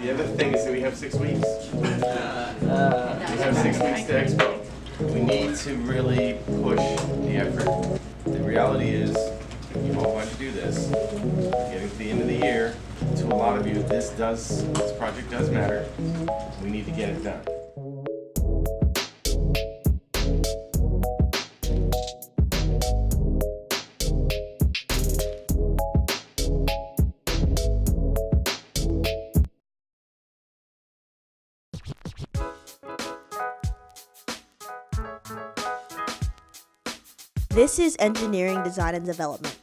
The other thing is that we have 6 weeks. We have 6 weeks to expo. We need to really push the effort. The reality is, you all want to do this. Getting to the end of the year, to a lot of you, this project does matter. We need to get it done. This is Engineering Design and Development.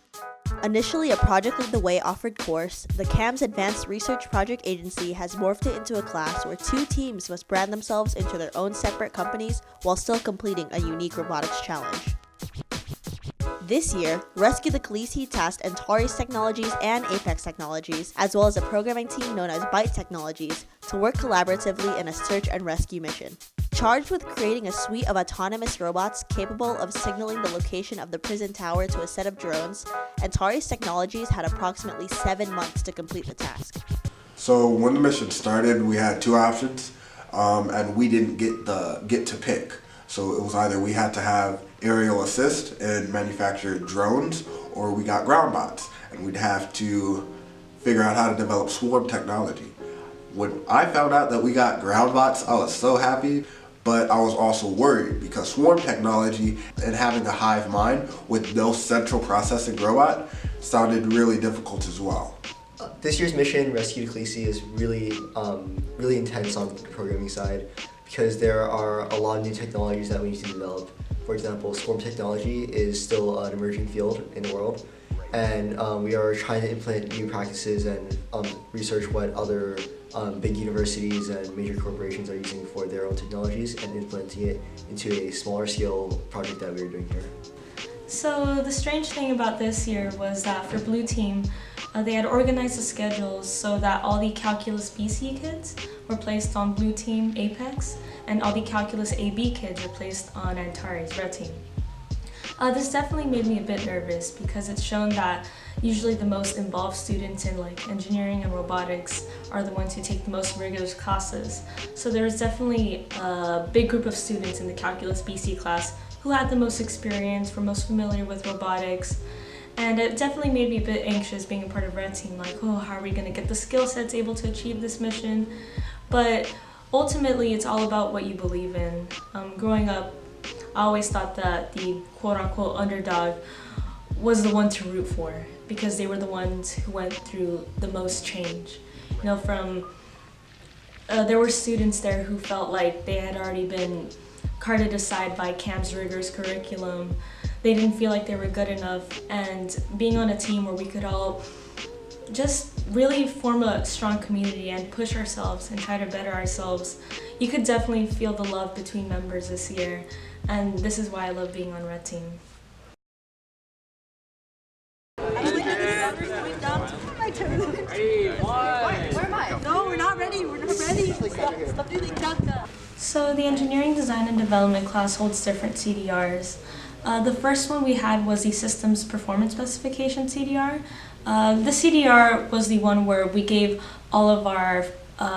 Initially a Project Lead the Way offered course, the CAM's Advanced Research Project Agency has morphed it into a class where 2 teams must brand themselves into their own separate companies while still completing a unique robotics challenge. This year, Rescue the Khaleesi tasked Antares Technologies and Apex Technologies, as well as a programming team known as Byte Technologies, to work collaboratively in a search and rescue mission. Charged with creating a suite of autonomous robots capable of signaling the location of the prison tower to a set of drones, Antares Technologies had approximately 7 months to complete the task. So when the mission started, we had 2 options, and we didn't get to pick. So it was either we had to have aerial assist and manufacture drones, or we got ground bots, and we'd have to figure out how to develop swarm technology. When I found out that we got ground bots, I was so happy. But I was also worried because swarm technology and having a hive mind with no central processing robot sounded really difficult as well. This year's mission, Rescue Khaleesi, is really intense on the programming side because there are a lot of new technologies that we need to develop. For example, swarm technology is still an emerging field in the world, and we are trying to implement new practices and research what other big universities and major corporations are using for their own technologies and implementing it into a smaller scale project that we're doing here. So the strange thing about this year was that for Blue Team, they had organized the schedules so that all the Calculus BC kids were placed on Blue Team Apex and all the Calculus AB kids were placed on Antares Red Team. This definitely made me a bit nervous because it's shown that usually the most involved students in like engineering and robotics are the ones who take the most rigorous classes. So there's definitely a big group of students in the Calculus BC class who had the most experience, were most familiar with robotics, and it definitely made me a bit anxious being a part of Red Team, like, oh, how are we going to get the skill sets able to achieve this mission? But ultimately it's all about what you believe in. Growing up, I always thought that the quote-unquote underdog was the one to root for because they were the ones who went through the most change. You know, there were students there who felt like they had already been carted aside by CAM's rigorous curriculum. They didn't feel like they were good enough, and being on a team where we could all just really form a strong community and push ourselves and try to better ourselves, you could definitely feel the love between members this year, and this is why I love being on Red Team. Where am I? No, we're not ready. We're not ready. Stop doing that. So the Engineering Design and Development class holds different CDRs. The first one we had was the Systems Performance Specification CDR. The CDR was the one where we gave all of our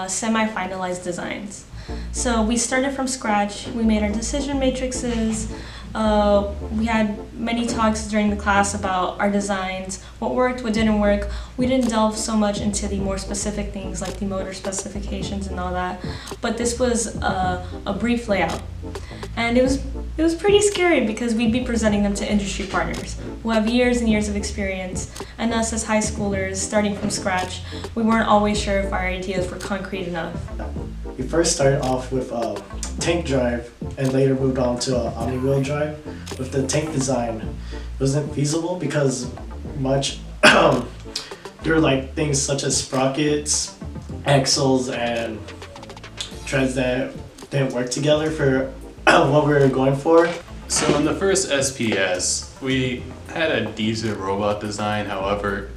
semi-finalized designs. So we started from scratch, we made our decision matrices, we had many talks during the class about our designs, what worked, what didn't work. We didn't delve so much into the more specific things like the motor specifications and all that, but this was a brief layout. And it was pretty scary because we'd be presenting them to industry partners who have years and years of experience, and us as high schoolers starting from scratch, we weren't always sure if our ideas were concrete enough. We first started off with a tank drive and later moved on to an omni-wheel drive. With the tank design, it wasn't feasible because there were like things such as sprockets, axles, and treads that didn't work together for what we were going for. So in the first SPS, we had a decent robot design. However,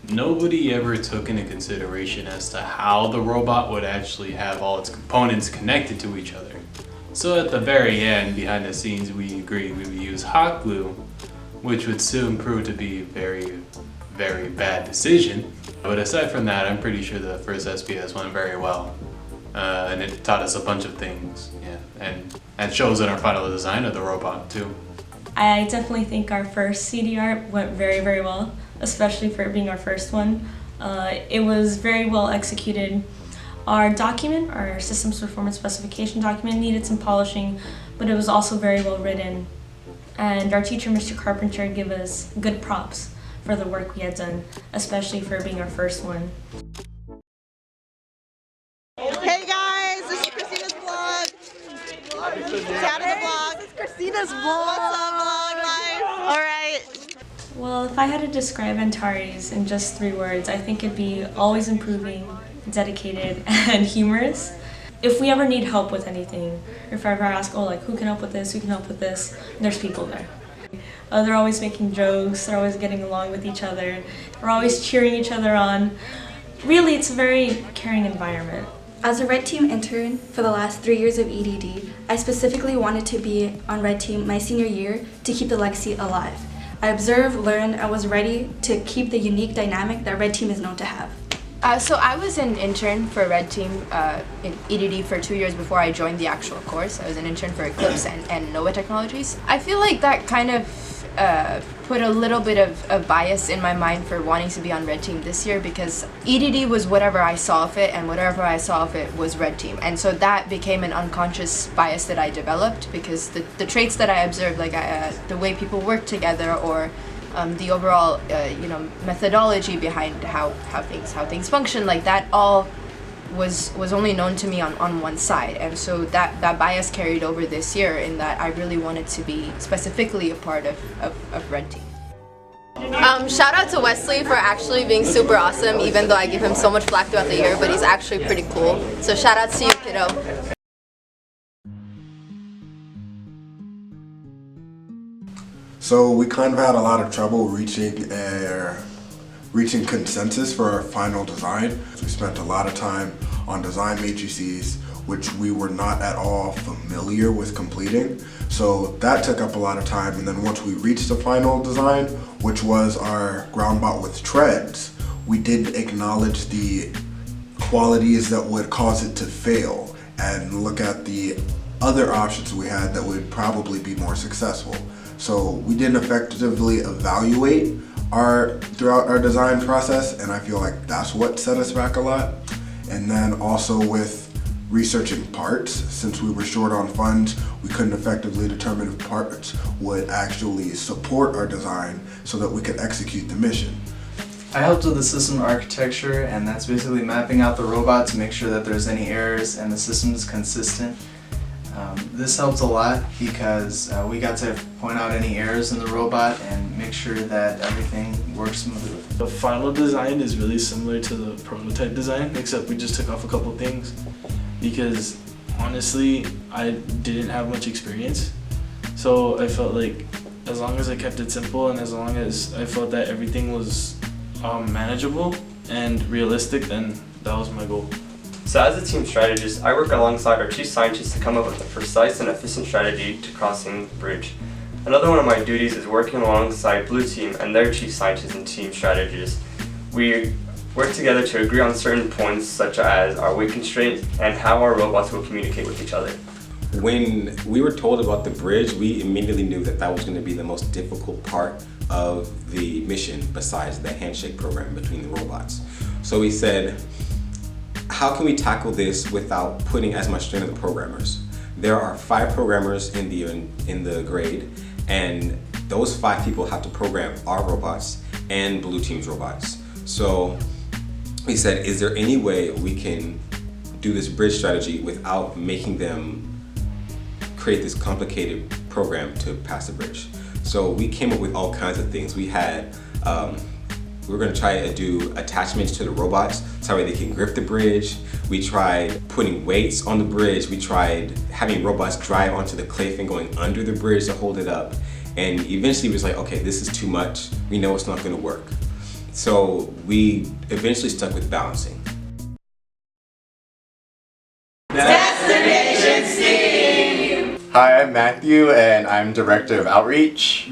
nobody ever took into consideration as to how the robot would actually have all its components connected to each other. So at the very end, behind the scenes, we agreed we would use hot glue, which would soon prove to be a very, very bad decision. But aside from that, I'm pretty sure the first SPS went very well. And it taught us a bunch of things, yeah, and shows in our final design of the robot too. I definitely think our first CD art went very, very well, especially for it being our first one. It was very well executed. Our document, our systems performance specification document, needed some polishing, but it was also very well written. And our teacher, Mr. Carpenter, gave us good props for the work we had done, especially for it being our first one. Hey guys, this is Christina's vlog. Say hi to the vlog. This is Christina's vlog. What's up, vlog life? Alright. Well, if I had to describe Antares in just 3 words, I think it'd be always improving, dedicated, and humorous. If we ever need help with anything, or if I ever ask, oh, like, who can help with this, who can help with this, there's people there. They're always making jokes, they're always getting along with each other, we're always cheering each other on. Really, it's a very caring environment. As a Red Team intern for the last 3 years of EDD, I specifically wanted to be on Red Team my senior year to keep the legacy alive. I observed, learned, and was ready to keep the unique dynamic that Red Team is known to have. So I was an intern for Red Team in EDD for 2 years before I joined the actual course. I was an intern for Eclipse and Nova Technologies. I feel like that kind of put a little bit of bias in my mind for wanting to be on Red Team this year, because EDD was whatever I saw of it, and whatever I saw of it was Red Team. And so that became an unconscious bias that I developed, because the traits that I observed, like the way people work together, or the overall methodology behind how things function, like that all was only known to me on one side. And so that bias carried over this year, in that I really wanted to be specifically a part of Red Team. Shout out to Wesley for actually being super awesome, even though I give him so much flack throughout the year, but he's actually pretty cool. So shout out to you, kiddo. So we kind of had a lot of trouble reaching consensus for our final design. We spent a lot of time on design matrices, which we were not at all familiar with completing. So that took up a lot of time. And then once we reached the final design, which was our ground bot with treads, we did acknowledge the qualities that would cause it to fail and look at the other options we had that would probably be more successful. So we didn't effectively evaluate throughout our design process, and I feel like that's what set us back a lot. And then also with researching parts, since we were short on funds, we couldn't effectively determine if parts would actually support our design so that we could execute the mission. I helped with the system architecture, and that's basically mapping out the robot to make sure that there's any errors and the system is consistent. This helped a lot because we got to point out any errors in the robot and make sure that everything works smoothly. The final design is really similar to the prototype design, except we just took off a couple things because honestly I didn't have much experience. So I felt like as long as I kept it simple and as long as I felt that everything was manageable and realistic, then that was my goal. So as a team strategist, I work alongside our chief scientist to come up with a precise and efficient strategy to crossing the bridge. Another one of my duties is working alongside Blue Team and their chief scientist and team strategist. We work together to agree on certain points such as our weight constraints and how our robots will communicate with each other. When we were told about the bridge, we immediately knew that that was going to be the most difficult part of the mission besides the handshake program between the robots. So we said, how can we tackle this without putting as much strain on the programmers? There are 5 programmers in the grade, and those 5 people have to program our robots and Blue Team's robots. So we said, is there any way we can do this bridge strategy without making them create this complicated program to pass the bridge? So we came up with all kinds of things. We had we were going to try to do attachments to the robots so that they can grip the bridge. We tried putting weights on the bridge. We tried having robots drive onto the cliff and going under the bridge to hold it up. And eventually we was like, okay, this is too much. We know it's not going to work. So we eventually stuck with balancing. Destination Steam! Hi, I'm Matthew and I'm Director of Outreach.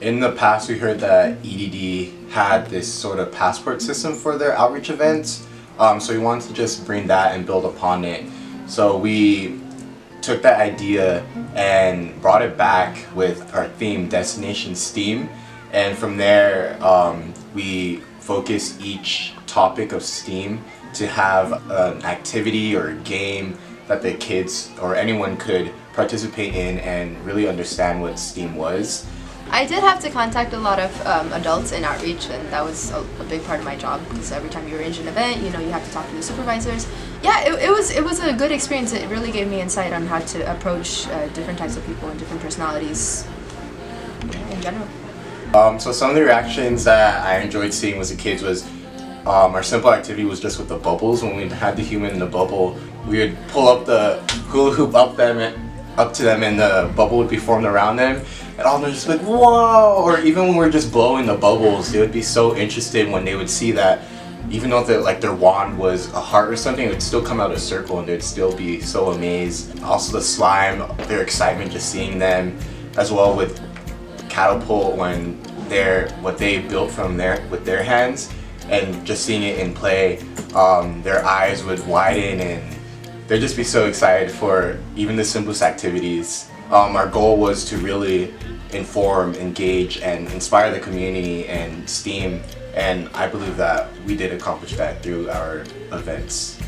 In the past, we heard that EDD had this sort of passport system for their outreach events. So we wanted to just bring that and build upon it. So we took that idea and brought it back with our theme, Destination STEAM. And from there, we focused each topic of STEAM to have an activity or a game that the kids or anyone could participate in and really understand what STEAM was. I did have to contact a lot of adults in outreach, and that was a big part of my job, because every time you arrange an event, you know, you have to talk to the supervisors. Yeah, it was a good experience. It really gave me insight on how to approach different types of people and different personalities in general. So some of the reactions that I enjoyed seeing with the kids was our simple activity was just with the bubbles. When we had the human in the bubble, we would pull up the hula hoop up to them, and the bubble would be formed around them. And all of them just like, whoa! Or even when we were just blowing the bubbles, they would be so interested when they would see that even though their wand was a heart or something, it would still come out a circle, and they'd still be so amazed. Also the slime, their excitement just seeing them, as well with catapult when what they built with their hands, and just seeing it in play, their eyes would widen and they'd just be so excited for even the simplest activities. Our goal was to really inform, engage, and inspire the community and STEAM, and I believe that we did accomplish that through our events.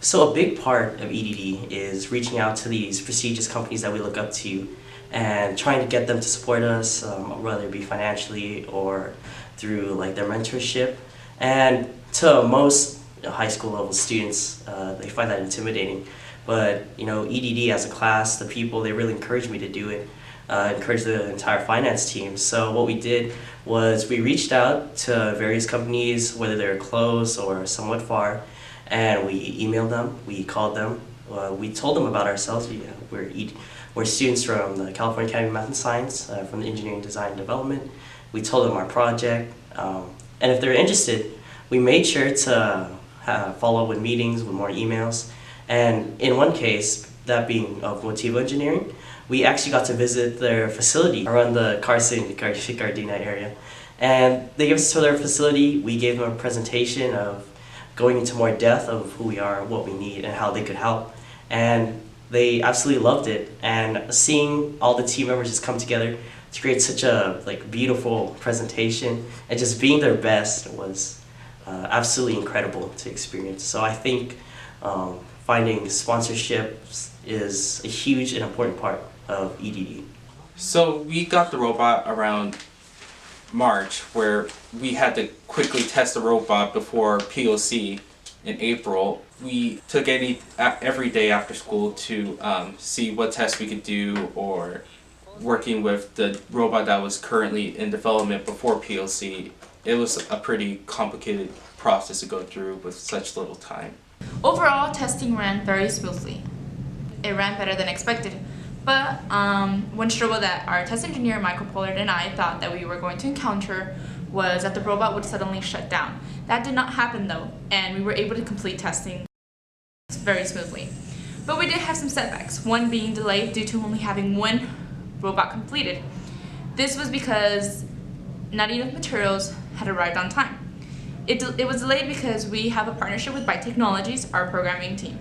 So a big part of EDD is reaching out to these prestigious companies that we look up to and trying to get them to support us, whether it be financially or through their mentorship. And to most high school level students, they find that intimidating. But EDD as a class, the people, they really encouraged me to do it, encouraged the entire finance team. So what we did was we reached out to various companies, whether they're close or somewhat far, and we emailed them, we called them, we told them about ourselves. We're students from the California Academy of Math and Science, from the Engineering Design and Development. We told them our project, and if they're interested, we made sure to follow up with meetings, with more emails. And in one case, that being of Motivo Engineering, we actually got to visit their facility around the Carson, Gardena area. And they gave us to their facility. We gave them a presentation of going into more depth of who we are, what we need, and how they could help. And they absolutely loved it. And seeing all the team members just come together to create such a beautiful presentation and just being their best was absolutely incredible to experience. So I think finding sponsorships is a huge and important part of EDD. So we got the robot around March, where we had to quickly test the robot before POC in April. We took every day after school to see what tests we could do, or working with the robot that was currently in development before POC. It was a pretty complicated process to go through with such little time. Overall, testing ran very smoothly. It ran better than expected. But one struggle that our test engineer, Michael Pollard, and I thought that we were going to encounter was that the robot would suddenly shut down. That did not happen though, and we were able to complete testing very smoothly. But we did have some setbacks, one being delayed due to only having one robot completed. This was because not enough materials had arrived on time. It was delayed because we have a partnership with Byte Technologies, our programming team.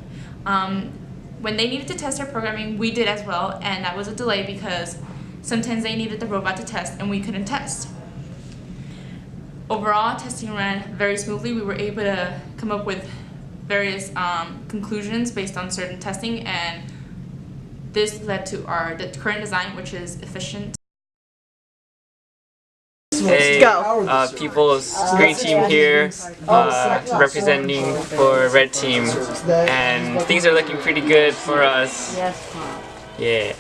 When they needed to test our programming, we did as well, and that was a delay because sometimes they needed the robot to test and we couldn't test. Overall, testing ran very smoothly. We were able to come up with various conclusions based on certain testing, and this led to the current design, which is efficient. Hey, People's Green Team here, representing for Red Team, and things are looking pretty good for us. Yeah.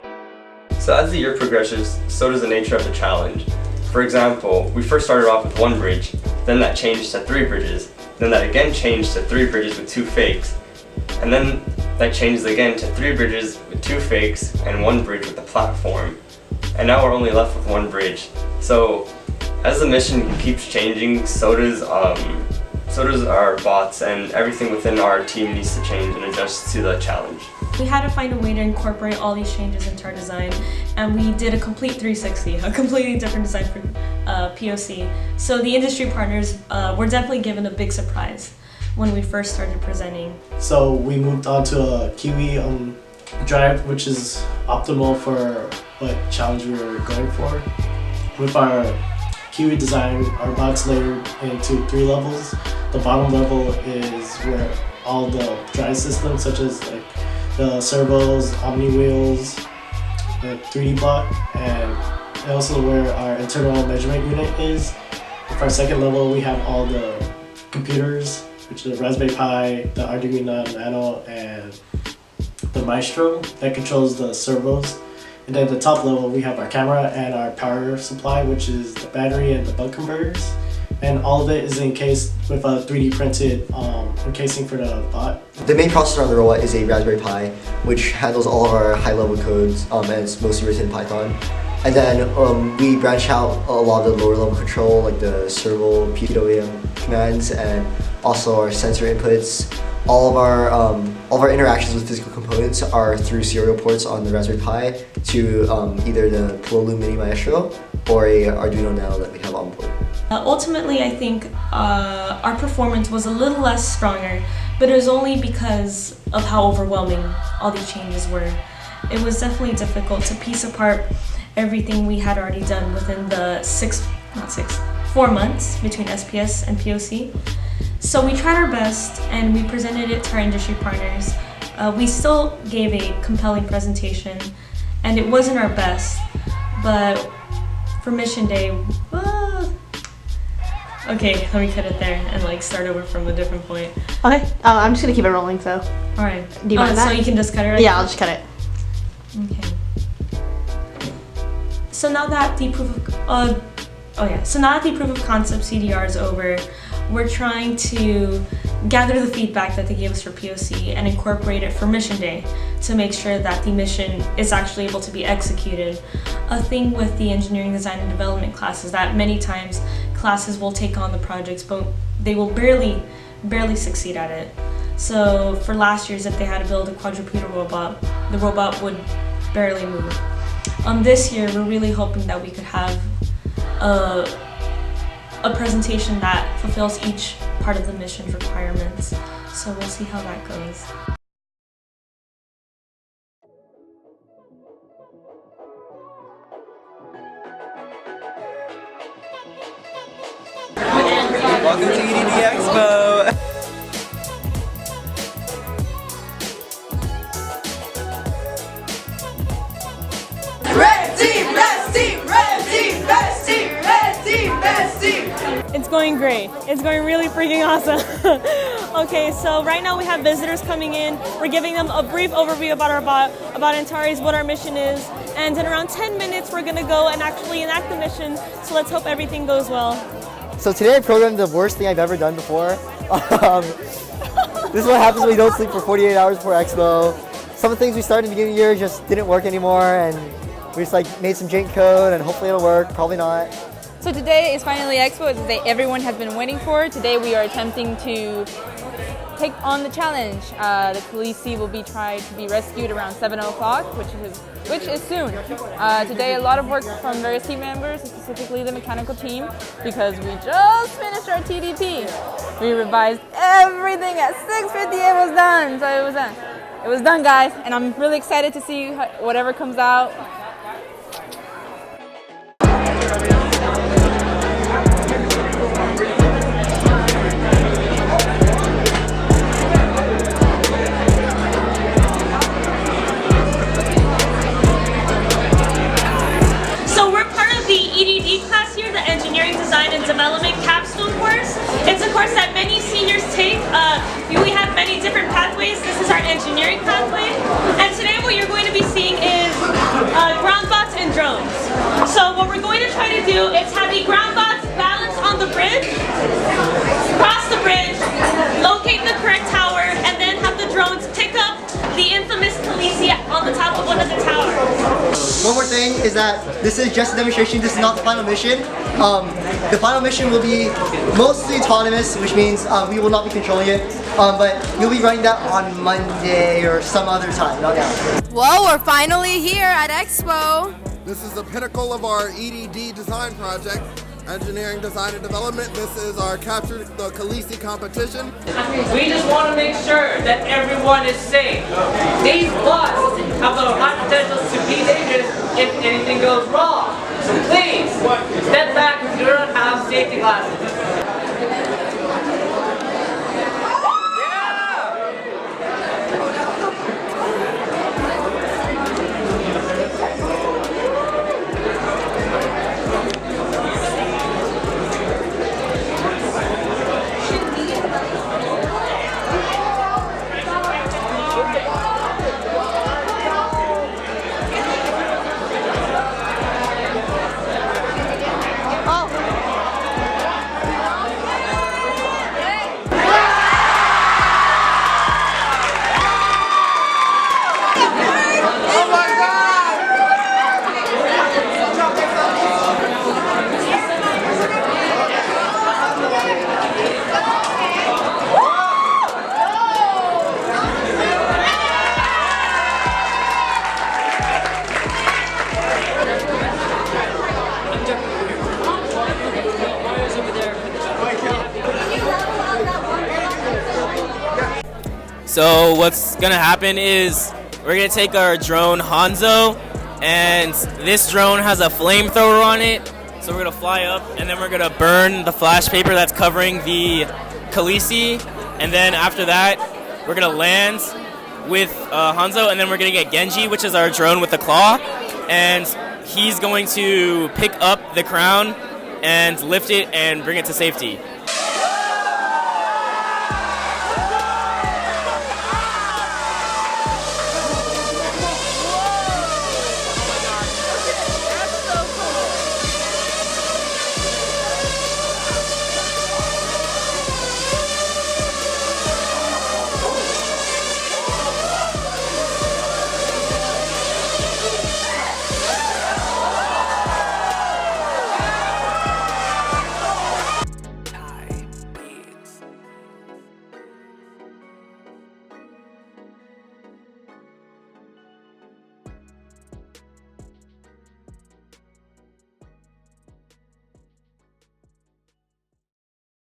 So as the year progresses, so does the nature of the challenge. For example, we first started off with one bridge, then that changed to 3 bridges, then that again changed to 3 bridges with 2 fakes, and then that changes again to 3 bridges with 2 fakes and 1 bridge with a platform. And now we're only left with 1 bridge. So as the mission keeps changing, so does our bots, and everything within our team needs to change and adjust to the challenge. we had to find a way to incorporate all these changes into our design, and we did a complete 360, a completely different design for POC. So the industry partners were definitely given a big surprise when we first started presenting. So we moved on to a Kiwi drive, which is optimal for what challenge we were going for. With our Kiwi design, our bots layered into 3 levels. The bottom level is where all the drive systems, such as like the servos, omni wheels, the 3D block, and also where our internal measurement unit is. For our second level, we have all the computers, which is the Raspberry Pi, the Arduino Nano, and the Maestro that controls the servos. And then at the top level, we have our camera and our power supply, which is the battery and the buck converters. And all of it is encased with a 3D printed encasing for the bot. The main processor on the robot is a Raspberry Pi, which handles all of our high-level codes, and it's mostly written in Python. And then we branch out a lot of the lower-level control, like the servo, PWM commands, and also our sensor inputs. All of our interactions with physical components are through serial ports on the Raspberry Pi to either the Pololu Mini Maestro or a Arduino Nano that we have on board. Ultimately, I think our performance was a little less stronger, but it was only because of how overwhelming all these changes were. It was definitely difficult to piece apart everything we had already done within the 4 months between SPS and POC. So we tried our best and we presented it to our industry partners. We still gave a compelling presentation, and it wasn't our best, but for Mission Day, okay, let me cut it there and like start over from a different point. Okay, I'm just gonna keep it rolling, so. All right. Do you mind that? So you can just cut it right Yeah, now? I'll just cut it. Okay. So now that the proof of concept CDR is over, we're trying to gather the feedback that they gave us for POC and incorporate it for Mission Day to make sure that the mission is actually able to be executed. A thing with the engineering design and development classes that many times classes will take on the projects, but they will barely succeed at it. So for last year's, if they had to build a quadrupedal robot, the robot would barely move. This year, we're really hoping that we could have a presentation that fulfills each part of the mission's requirements. So we'll see how that goes. Welcome to EDD Expo! Red team, best team, red team, best team, red team, best team. It's going great. It's going really freaking awesome. Okay, so right now we have visitors coming in. We're giving them a brief overview about our bot, about Antares, what our mission is, and in around 10 minutes we're gonna go and actually enact the mission, so let's hope everything goes well. So today I programmed the worst thing I've ever done before. This is what happens when you don't sleep for 48 hours before Expo. Some of the things we started in the beginning of the year just didn't work anymore, and we just like made some jank code and hopefully it'll work, probably not. So today is finally Expo. It's the day everyone has been waiting for. Today we are attempting to take on the challenge. The Khaleesi will be tried to be rescued around 7 o'clock, which is soon. Today a lot of work from various team members, specifically the mechanical team, because we just finished our TDP. We revised everything at 6:50. It was done. So it was done. It was done, guys, and I'm really excited to see whatever comes out. So we're part of the EDD class here, the Engineering Design and Development Capstone course. It's a course that many seniors take. We have many different pathways. This is our engineering pathway. And today what you're going to be seeing is ground bots and drones. So what we're going to try to do is have the ground bots balance on the bridge, cross the bridge, locate the correct tower, and then have the drones pick up the infamous Khaleesi on the top of one of the towers. One more thing is that this is just a demonstration, this is not the final mission. The final mission will be mostly autonomous, which means we will not be controlling it, but you'll be running that on Monday or some other time, not now. Well, we're finally here at Expo. This is the pinnacle of our EDD design project, engineering, design, and development. This is our Capture the Khaleesi competition. We just want to make sure that everyone is safe. These blocks have the high potential to be dangerous if anything goes wrong. So please, step back if you don't have safety glasses. So what's gonna happen is we're gonna take our drone Hanzo, and this drone has a flamethrower on it. So we're gonna fly up, and then we're gonna burn the flash paper that's covering the Khaleesi, and then after that, we're gonna land with Hanzo, and then we're gonna get Genji, which is our drone with the claw, and he's going to pick up the crown and lift it and bring it to safety.